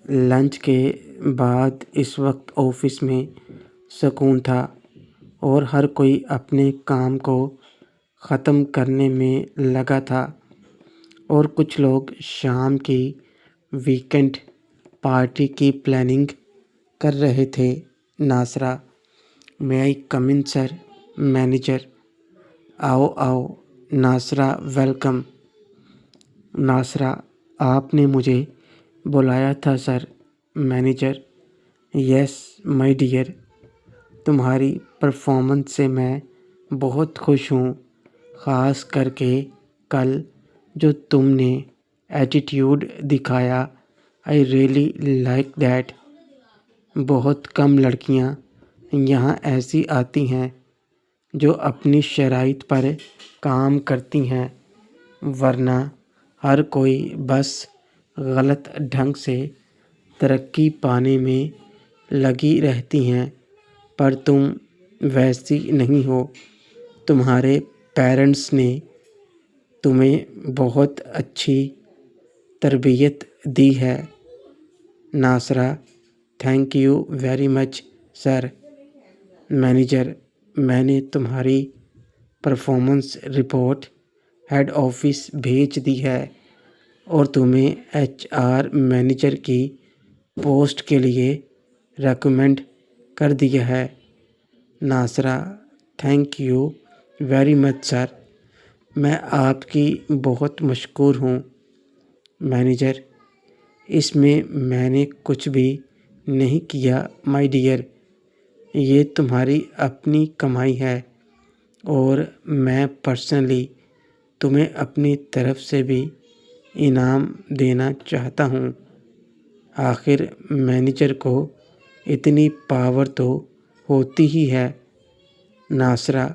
Lunch کے بعد اس وقت آفس میں سکون تھا اور ہر کوئی اپنے کام کو ختم کرنے میں لگا تھا، اور کچھ لوگ شام کی ویکنڈ پارٹی کی پلاننگ کر رہے تھے۔ ناصرہ: میں آئی کم ان سر؟ مینیجر: آؤ آؤ ناصرہ، ویلکم۔ ناصرہ: آپ نے مجھے بلایا تھا سر؟ مینیجر: یس مائی ڈیئر، تمہاری پرفارمنس سے میں بہت خوش ہوں، خاص کر کے کل جو تم نے ایٹیٹیوڈ دکھایا، آئی ریئلی لائک دیٹ۔ بہت کم لڑکیاں یہاں ایسی آتی ہیں جو اپنی شرائط پر کام کرتی ہیں، ورنہ ہر کوئی بس غلط ڈھنگ سے ترقی پانے میں لگی رہتی ہیں، پر تم ویسی نہیں ہو۔ تمہارے پیرنٹس نے تمہیں بہت اچھی تربیت دی ہے۔ Nasira: thank you very much sir. Manager: میں نے تمہاری پرفارمنس رپورٹ ہیڈ آفس بھیج دی ہے اور تمہیں ایچ آر مینیجر کی پوسٹ کے لیے ریکمینڈ کر دیا ہے۔ Nasira: thank you very much sir, میں آپ کی بہت مشکور ہوں۔ مینیجر: اس میں نے کچھ بھی نہیں کیا مائی ڈیئر، یہ تمہاری اپنی کمائی ہے اور میں پرسنلی تمہیں اپنی طرف سے بھی انعام دینا چاہتا ہوں۔ آخر مینیجر کو اتنی پاور تو ہوتی ہی ہے۔ ناصرہ: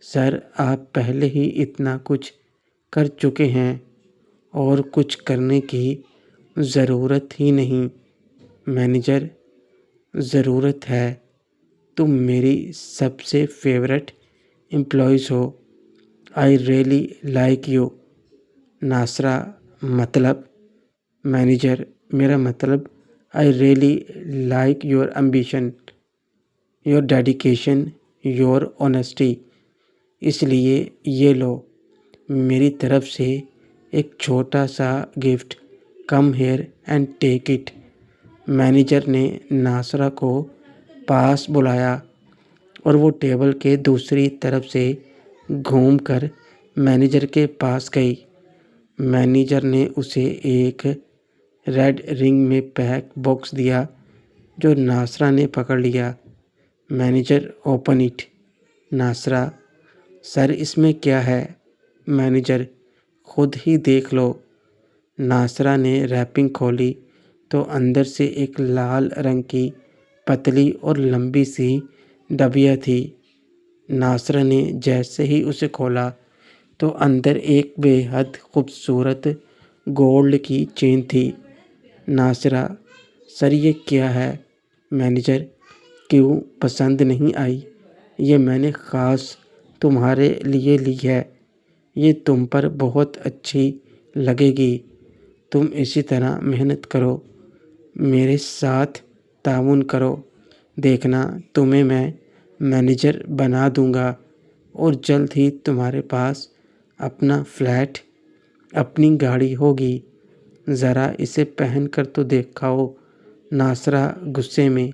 سر آپ پہلے ہی اتنا کچھ کر چکے ہیں اور کچھ کرنے کی ضرورت ہی نہیں۔ مینیجر: ضرورت ہے، تم میری سب سے فیورٹ امپلائیز ہو، I really like you. Nasira: مطلب؟ مینیجر: میرا مطلب I really like your ambition, your dedication, your honesty. اس لیے یہ لو، میری طرف سے ایک چھوٹا سا gift, come here and take it. Manager نے ناصرہ کو پاس بلایا اور وہ ٹیبل کے دوسری طرف سے گھوم کر مینیجر کے پاس گئی۔ مینیجر نے اسے ایک ریڈ رنگ میں پیک باکس دیا جو ناصرہ نے پکڑ لیا۔ Manager: open it. Nasira: sir اس میں کیا ہے؟ مینیجر: خود ہی دیکھ لو۔ ناصرہ نے ریپنگ کھولی تو اندر سے ایک لال رنگ کی پتلی اور لمبی سی ڈبیا تھی۔ ناصرہ نے جیسے ہی اسے کھولا تو اندر ایک بے حد خوبصورت گولڈ کی چین تھی۔ ناصرہ: سر یہ کیا ہے؟ مینیجر: کیوں پسند نہیں آئی؟ یہ میں نے خاص تمہارے لیے لی ہے، یہ تم پر بہت اچھی لگے گی۔ تم اسی طرح محنت کرو، میرے ساتھ تعاون کرو، دیکھنا تمہیں میں مینیجر بنا دوں گا اور جلد ہی تمہارے پاس اپنا فلیٹ، اپنی گاڑی ہوگی۔ ذرا اسے پہن کر تو دکھاؤ۔ ناصرہ غصے میں: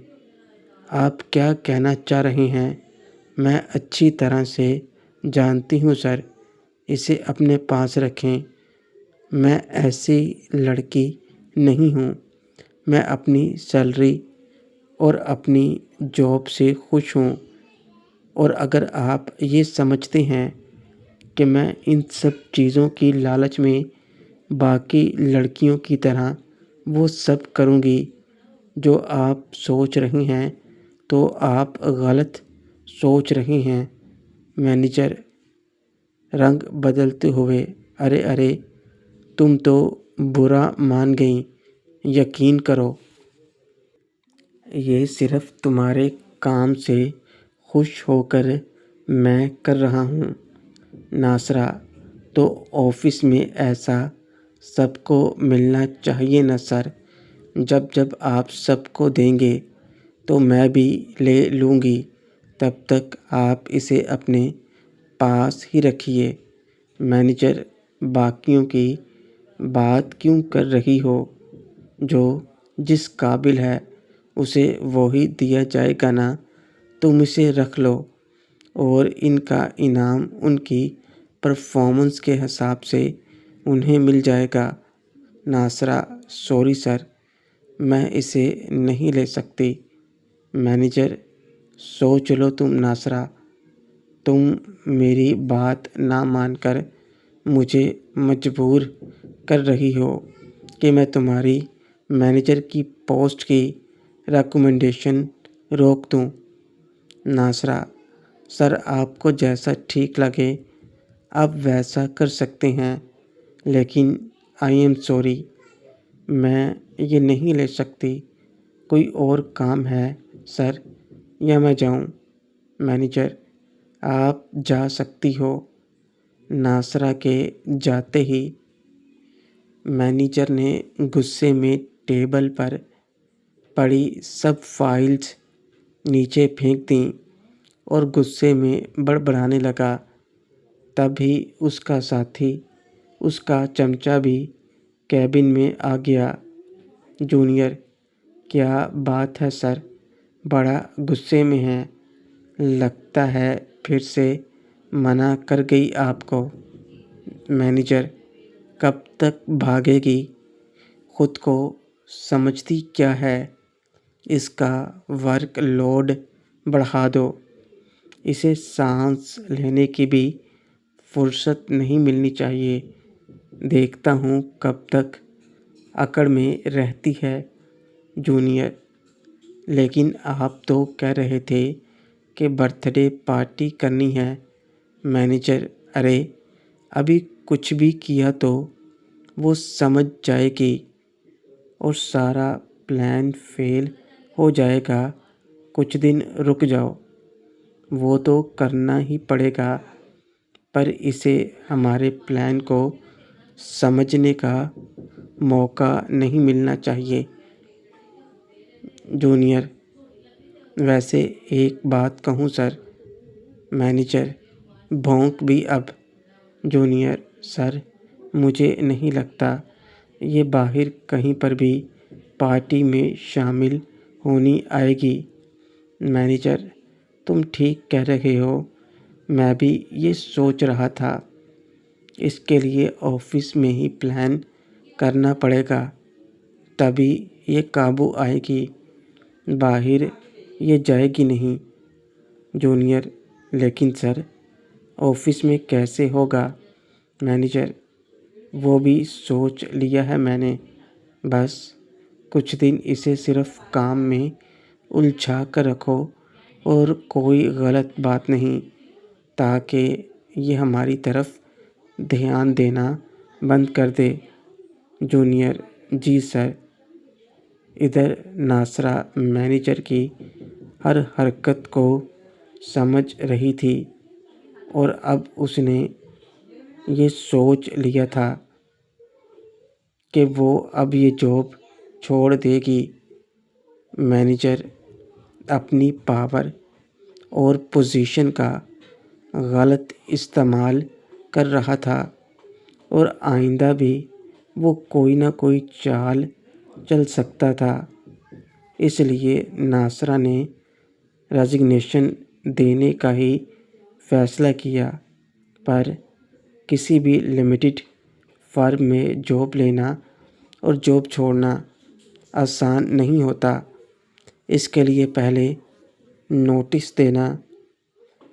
آپ کیا کہنا چاہ رہے ہیں؟ میں اچھی طرح سے جانتی ہوں سر، اسے اپنے پاس رکھیں۔ میں ایسی لڑکی نہیں ہوں، میں اپنی سیلری اور اپنی جاب سے خوش ہوں، اور اگر آپ یہ سمجھتے ہیں کہ میں ان سب چیزوں کی لالچ میں باقی لڑکیوں کی طرح وہ سب کروں گی جو آپ سوچ رہے ہیں تو آپ غلط سوچ رہے ہیں۔ مینیجر رنگ بدلتے ہوئے: ارے ارے، تم تو برا مان گئیں، یقین کرو یہ صرف تمہارے کام سے خوش ہو کر میں کر رہا ہوں۔ ناصرہ: تو آفس میں ایسا سب کو ملنا چاہیے نا سر، جب جب آپ سب کو دیں گے تو میں بھی لے لوں گی، تب تک آپ اسے اپنے پاس ہی رکھیے۔ مینیجر: باقیوں کی بات کیوں کر رہی ہو؟ جو جس قابل ہے اسے وہی دیا جائے گا نا، تم اسے رکھ لو اور ان کا انعام ان کی پرفارمنس کے حساب سے انہیں مل جائے گا۔ ناصرہ: سوری سر، میں اسے نہیں لے سکتی۔ مینیجر: سوچ لو تم ناصرہ، تم میری بات نہ مان کر مجھے مجبور کر رہی ہو کہ میں تمہاری مینیجر کی پوسٹ کی ریکمنڈیشن روک دوں۔ ناصرہ: سر، آپ کو جیسا ٹھیک لگے آپ ویسا کر سکتے ہیں، لیکن آئی ایم سوری، میں یہ نہیں لے سکتی۔ کوئی اور کام ہے سر، یا میں جاؤں؟ مینیجر: آپ جا سکتی ہو۔ ناصرہ کے جاتے ہی مینیجر نے غصے میں ٹیبل پر پڑی سب فائلز نیچے پھینک دیں اور غصے میں بڑبڑانے لگا۔ تبھی اس کا ساتھی، اس کا چمچہ بھی کیبن میں آ گیا۔ جونیئر: کیا بات ہے سر، بڑا غصے میں ہیں؟ لگتا ہے پھر سے منع کر گئی آپ کو۔ مینیجر: کب تک بھاگے گی؟ خود کو سمجھتی کیا ہے؟ اس کا ورک لوڈ بڑھا دو۔ اسے سانس لینے کی بھی فرصت نہیں ملنی چاہیے۔ دیکھتا ہوں کب تک اکڑ میں رہتی ہے۔ جونیئر: لیکن آپ تو کہہ رہے تھے کہ برتھ ڈے پارٹی کرنی ہے۔ مینیجر: ارے ابھی کچھ بھی کیا تو وہ سمجھ جائے گی اور سارا پلان فیل ہو جائے گا۔ کچھ دن رک جاؤ۔ وہ تو کرنا ہی پڑے گا، پر اسے ہمارے پلان کو سمجھنے کا موقع نہیں ملنا چاہیے۔ جونیئر: ویسے ایک بات کہوں سر؟ مینیجر بھونک بھی اب۔ جونیئر: سر، مجھے نہیں لگتا یہ باہر کہیں پر بھی پارٹی میں شامل ہونی آئے گی۔ مینیجر: تم ٹھیک کہہ رہے ہو، میں بھی یہ سوچ رہا تھا۔ اس کے لیے آفس میں ہی پلان کرنا پڑے گا، تبھی یہ قابو آئے گی، باہر یہ جائے گی نہیں۔ جونیئر: لیکن سر، آفس میں کیسے ہوگا؟ مینیجر: وہ بھی سوچ لیا ہے میں نے۔ بس کچھ دن اسے صرف کام میں الجھا کر رکھو اور کوئی غلط بات نہیں، تاکہ یہ ہماری طرف دھیان دینا بند کر دے۔ جونیئر: جی سر۔ ادھر ناصرہ مینیجر کی ہر حرکت کو سمجھ رہی تھی اور اب اس نے یہ سوچ لیا تھا کہ وہ اب یہ جاب چھوڑ دے گی۔ مینیجر اپنی پاور اور پوزیشن کا غلط استعمال کر رہا تھا اور آئندہ بھی وہ کوئی نہ کوئی چال چل سکتا تھا۔ اس لیے ناصرہ نے ریزگنیشن دینے کا ہی فیصلہ کیا، پر کسی بھی لمیٹڈ فرم میں جاب لینا اور جاب چھوڑنا آسان نہیں ہوتا۔ اس کے لیے پہلے نوٹس دینا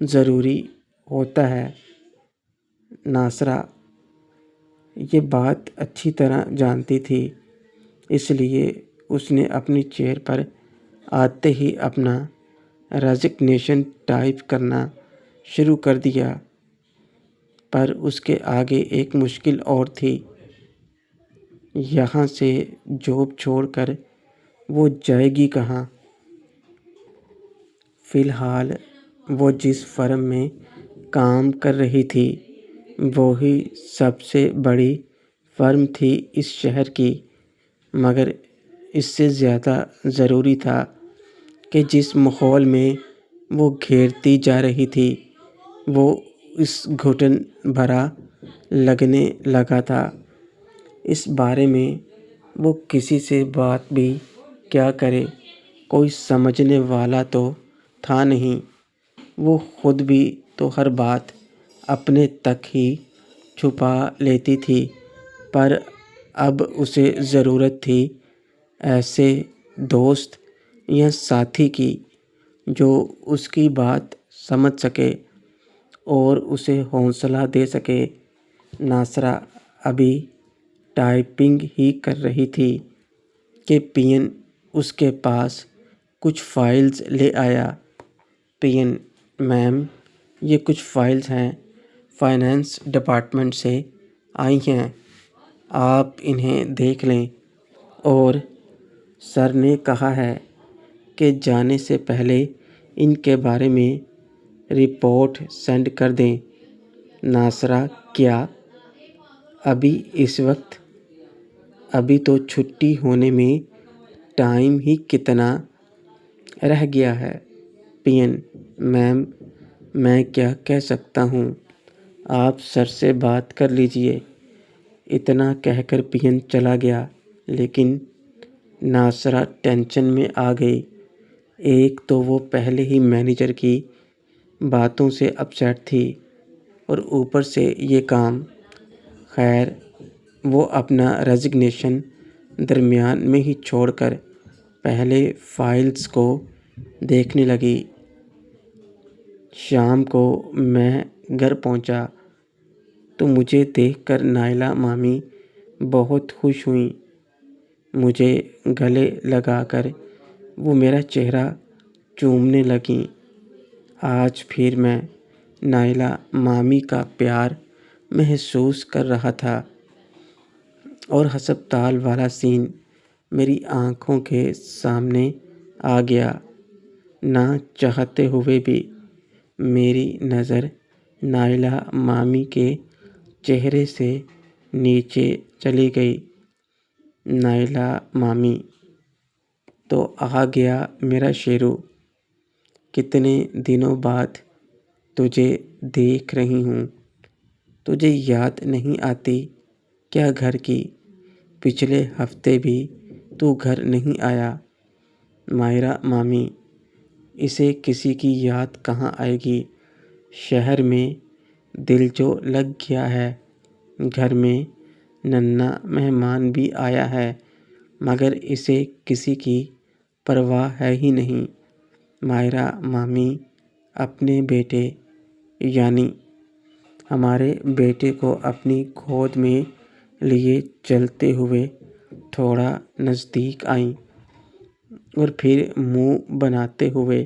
ضروری ہوتا ہے۔ ناصرہ یہ بات اچھی طرح جانتی تھی، اس لیے اس نے اپنی چیئر پر آتے ہی اپنا ریزگنیشن ٹائپ کرنا شروع کر دیا، پر اس کے آگے ایک مشکل اور تھی۔ یہاں سے جاب چھوڑ کر وہ جائے گی کہاں؟ فی الحال وہ جس فرم میں کام کر رہی تھی وہی سب سے بڑی فرم تھی اس شہر کی، مگر اس سے زیادہ ضروری تھا کہ جس ماحول میں وہ گھیرتی جا رہی تھی وہ اس گھٹن بھرا لگنے لگا تھا۔ اس بارے میں وہ کسی سے بات بھی کیا کرے، کوئی سمجھنے والا تو تھا نہیں۔ وہ خود بھی تو ہر بات اپنے تک ہی چھپا لیتی تھی، پر اب اسے ضرورت تھی ایسے دوست یا ساتھی کی جو اس کی بات سمجھ سکے اور اسے حوصلہ دے سکے۔ ناصرہ ابھی ٹائپنگ ہی کر رہی تھی کہ پین اس کے پاس کچھ فائلز لے آیا۔ پین: میم، یہ کچھ فائلز ہیں، فائنانس ڈپارٹمنٹ سے آئی ہیں، آپ انہیں دیکھ لیں۔ اور سر نے کہا ہے کہ جانے سے پہلے ان کے بارے میں رپورٹ سینڈ کر دیں۔ ناصرہ: کیا؟ ابھی اس وقت؟ ابھی تو چھٹی ہونے میں ٹائم ہی کتنا رہ گیا ہے۔ پین: میم، میں کیا کہہ سکتا ہوں، آپ سر سے بات کر لیجئے۔ اتنا کہہ کر پین چلا گیا، لیکن ناصرہ ٹینشن میں آ گئی۔ ایک تو وہ پہلے ہی مینیجر کی باتوں سے اپسیٹ تھی اور اوپر سے یہ کام۔ خیر، وہ اپنا ریزگنیشن درمیان میں ہی چھوڑ کر پہلے فائلز کو دیکھنے لگی۔ شام کو میں گھر پہنچا تو مجھے دیکھ کر نائلہ مامی بہت خوش ہوئیں۔ مجھے گلے لگا کر وہ میرا چہرہ چومنے لگیں۔ آج پھر میں نائلہ مامی کا پیار محسوس کر رہا تھا اور ہسپتال والا سین میری آنکھوں کے سامنے آ گیا۔ نہ چاہتے ہوئے بھی میری نظر نائلہ مامی کے چہرے سے نیچے چلی گئی۔ نائلہ مامی: تو آ گیا میرا شیرو، کتنے دنوں بعد تجھے دیکھ رہی ہوں۔ تجھے یاد نہیں آتی کیا گھر کی؟ پچھلے ہفتے بھی تو گھر نہیں آیا۔ مائرہ مامی: اسے کسی کی یاد کہاں آئے گی، شہر میں دل جو لگ گیا ہے۔ گھر میں ننھا مہمان بھی آیا ہے، مگر اسے کسی کی پرواہ ہے ہی نہیں۔ مائرہ مامی اپنے بیٹے یعنی ہمارے بیٹے کو اپنی گود میں لیے چلتے ہوئے تھوڑا نزدیک آئیں اور پھر منہ بناتے ہوئے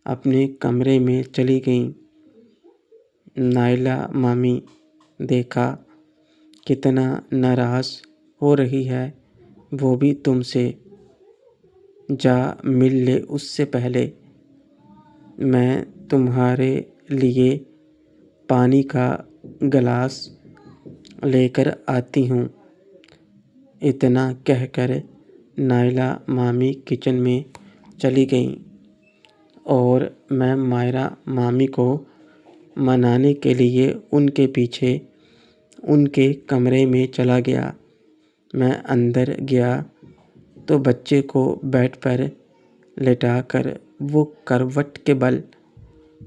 اپنے کمرے میں چلی گئیں۔ نائلہ مامی: دیکھا کتنا ناراض ہو رہی ہے وہ بھی تم سے، جا مل لے اس سے پہلے۔ میں تمہارے لیے پانی کا گلاس لے کر آتی ہوں۔ اتنا کہہ کر نائلہ مامی کچن میں چلی گئیں اور میں مائرہ مامی کو منانے کے لیے ان کے پیچھے ان کے کمرے میں چلا گیا۔ میں اندر گیا تو بچے کو بیڈ پر لٹا کر وہ کروٹ کے بل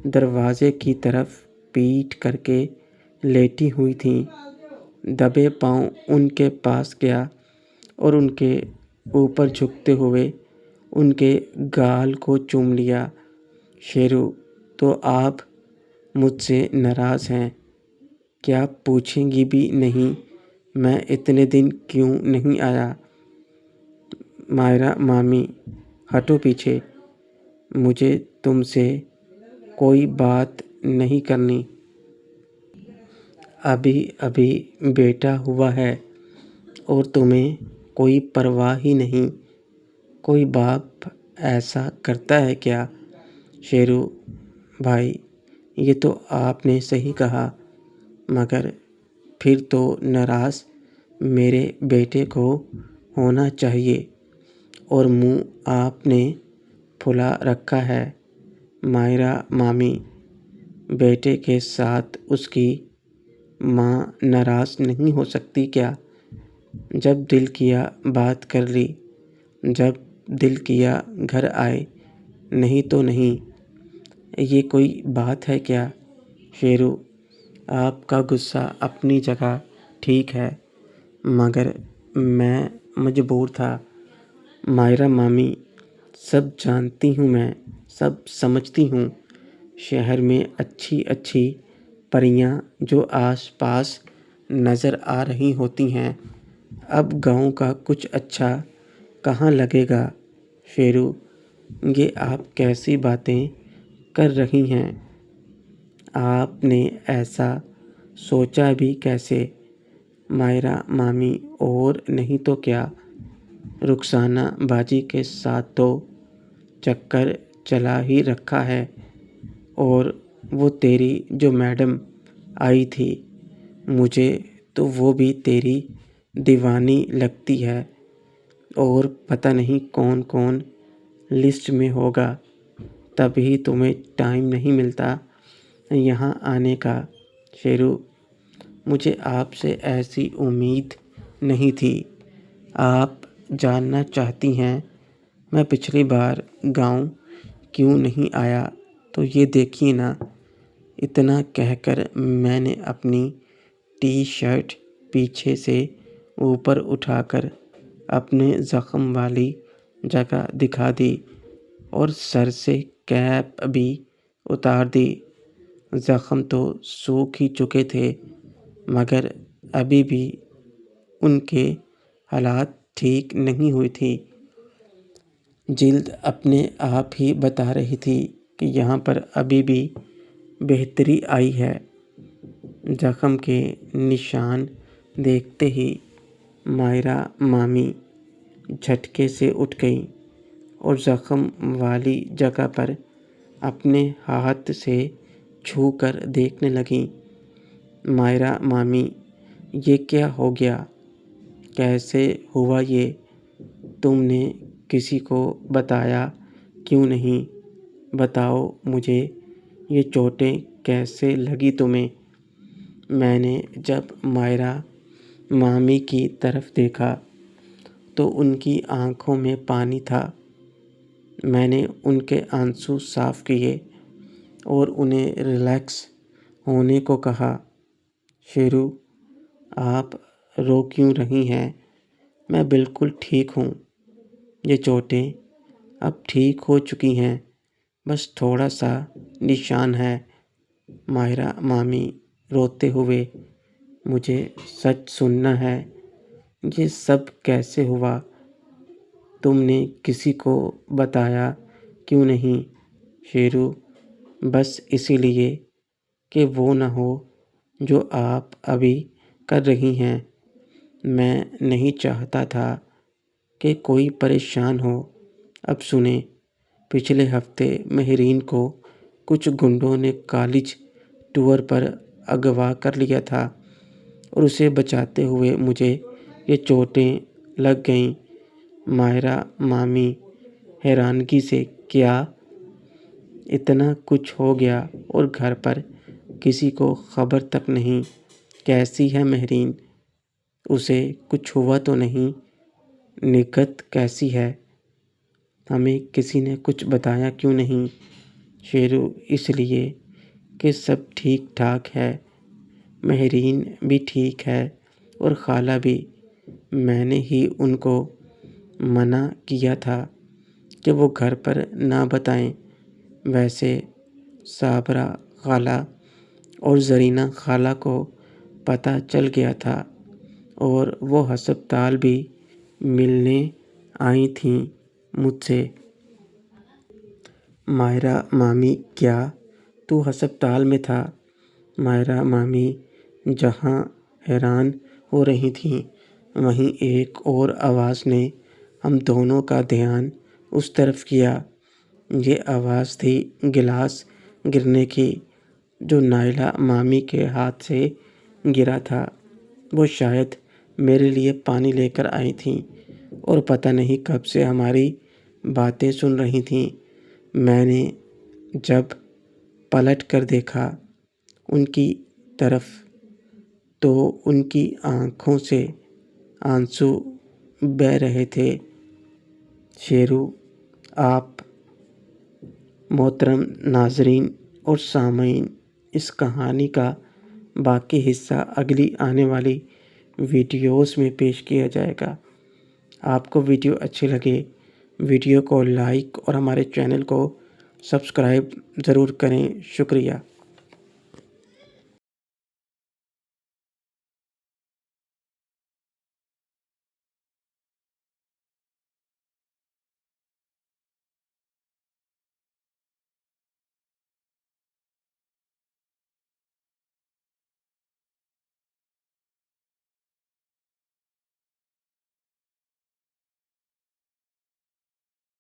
دروازے کی طرف پیٹھ کر کے لیٹی ہوئی تھیں۔ دبے پاؤں ان کے پاس گیا اور ان کے اوپر جھکتے ہوئے ان کے گال کو چوم لیا۔ شیرو: تو آپ مجھ سے ناراض ہیں؟ کیا پوچھیں گی بھی نہیں میں اتنے دن کیوں نہیں آیا؟ مائرہ مامی: ہٹو پیچھے، مجھے تم سے کوئی بات نہیں کرنی۔ ابھی ابھی بیٹا ہوا ہے اور تمہیں کوئی پرواہ ہی نہیں۔ کوئی باپ ایسا کرتا ہے کیا؟ شیرو بھائی: یہ تو آپ نے صحیح کہا، مگر پھر تو ناراض میرے بیٹے کو ہونا چاہیے۔ اور منہ آپ نے پھلا رکھا ہے۔ ماہرہ مامی: بیٹے کے ساتھ اس کی ماں ناراض نہیں ہو سکتی کیا؟ جب دل کیا بات کر لی، جب دل کیا گھر آئے، نہیں تو نہیں۔ یہ کوئی بات ہے کیا؟ شیرو: آپ کا غصہ اپنی جگہ ٹھیک ہے، مگر میں مجبور تھا۔ ماہرہ مامی: سب جانتی ہوں میں، سب سمجھتی ہوں۔ شہر میں اچھی اچھی پریاں جو آس پاس نظر آ رہی ہوتی ہیں، اب گاؤں کا کچھ اچھا کہاں لگے گا؟ شیرو: یہ آپ کیسی باتیں کر رہی ہیں؟ آپ نے ایسا سوچا بھی کیسے؟ ماہرہ مامی: اور نہیں تو کیا، رخسانہ باجی کے ساتھ تو چکر چلا ہی رکھا ہے، اور وہ تیری جو میڈم آئی تھی، مجھے تو وہ بھی تیری دیوانی لگتی ہے، اور پتہ نہیں کون کون لسٹ میں ہوگا، تبھی تمہیں ٹائم نہیں ملتا یہاں آنے کا۔ شیرو: مجھے آپ سے ایسی امید نہیں تھی۔ آپ جاننا چاہتی ہیں میں پچھلی بار گاؤں کیوں نہیں آیا؟ تو یہ دیکھیے نا۔ اتنا کہہ کر میں نے اپنی ٹی شرٹ پیچھے سے اوپر اٹھا کر اپنے زخم والی جگہ دکھا دی اور سر سے کیپ بھی اتار دی۔ زخم تو سوکھ ہی چکے تھے، مگر ابھی بھی ان کے حالات ٹھیک نہیں ہوئی تھی۔ جلد اپنے آپ ہی بتا رہی تھی کہ یہاں پر ابھی بھی بہتری آئی ہے۔ زخم کے نشان دیکھتے ہی ماہرہ مامی جھٹکے سے اٹھ گئیں اور زخم والی جگہ پر اپنے ہاتھ سے چھو کر دیکھنے لگیں۔ ماہرہ مامی: یہ کیا ہو گیا؟ کیسے ہوا یہ؟ تم نے کسی کو بتایا کیوں نہیں؟ بتاؤ مجھے، یہ چوٹیں کیسے لگی تمہیں؟ میں نے جب ماہرہ مامی کی طرف دیکھا تو ان کی آنکھوں میں پانی تھا۔ میں نے ان کے آنسو صاف کیے اور انہیں ریلیکس ہونے کو کہا۔ شیرو: آپ رو کیوں رہی ہیں؟ میں بالکل ٹھیک ہوں۔ یہ چوٹیں اب ٹھیک ہو چکی ہیں، بس تھوڑا سا نشان ہے۔ ماہرہ مامی روتے ہوئے: مجھے سچ سننا ہے، یہ سب کیسے ہوا؟ تم نے کسی کو بتایا کیوں نہیں؟ شیرو: بس اسی لیے کہ وہ نہ ہو جو آپ ابھی کر رہی ہیں۔ میں نہیں چاہتا تھا کہ کوئی پریشان ہو۔ اب سنیں، پچھلے ہفتے مہرین کو کچھ گنڈوں نے کالج ٹور پر اغوا کر لیا تھا اور اسے بچاتے ہوئے مجھے یہ چوٹیں لگ گئیں۔ ماہرہ مامی حیرانگی سے: کیا؟ اتنا کچھ ہو گیا اور گھر پر کسی کو خبر تک نہیں؟ کیسی ہے مہرین؟ اسے کچھ ہوا تو نہیں؟ نگہت کیسی ہے؟ ہمیں کسی نے کچھ بتایا کیوں نہیں؟ شیرو: اس لیے کہ سب ٹھیک ٹھاک ہے، مہرین بھی ٹھیک ہے اور خالہ بھی۔ میں نے ہی ان کو منع کیا تھا کہ وہ گھر پر نہ بتائیں۔ ویسے صابرہ خالہ اور زرینہ خالہ کو پتہ چل گیا تھا اور وہ ہسپتال بھی ملنے آئی تھیں مجھ سے۔ ماہرہ مامی: کیا تو ہسپتال میں تھا؟ ماہرہ مامی جہاں حیران ہو رہی تھیں، وہیں ایک اور آواز نے ہم دونوں کا دھیان اس طرف کیا۔ یہ آواز تھی گلاس گرنے کی، جو نائلہ مامی کے ہاتھ سے گرا تھا۔ وہ شاید میرے لیے پانی لے کر آئی تھیں اور پتہ نہیں کب سے ہماری باتیں سن رہی تھیں۔ میں نے جب پلٹ کر دیکھا ان کی طرف تو ان کی آنکھوں سے آنسو بہہ رہے تھے۔ شیرو، آپ محترم ناظرین اور سامعین، اس کہانی کا باقی حصہ اگلی آنے والی ویڈیوز میں پیش کیا جائے گا۔ آپ کو ویڈیو اچھی لگے، ویڈیو کو لائک اور ہمارے چینل کو سبسکرائب ضرور کریں۔ شکریہ۔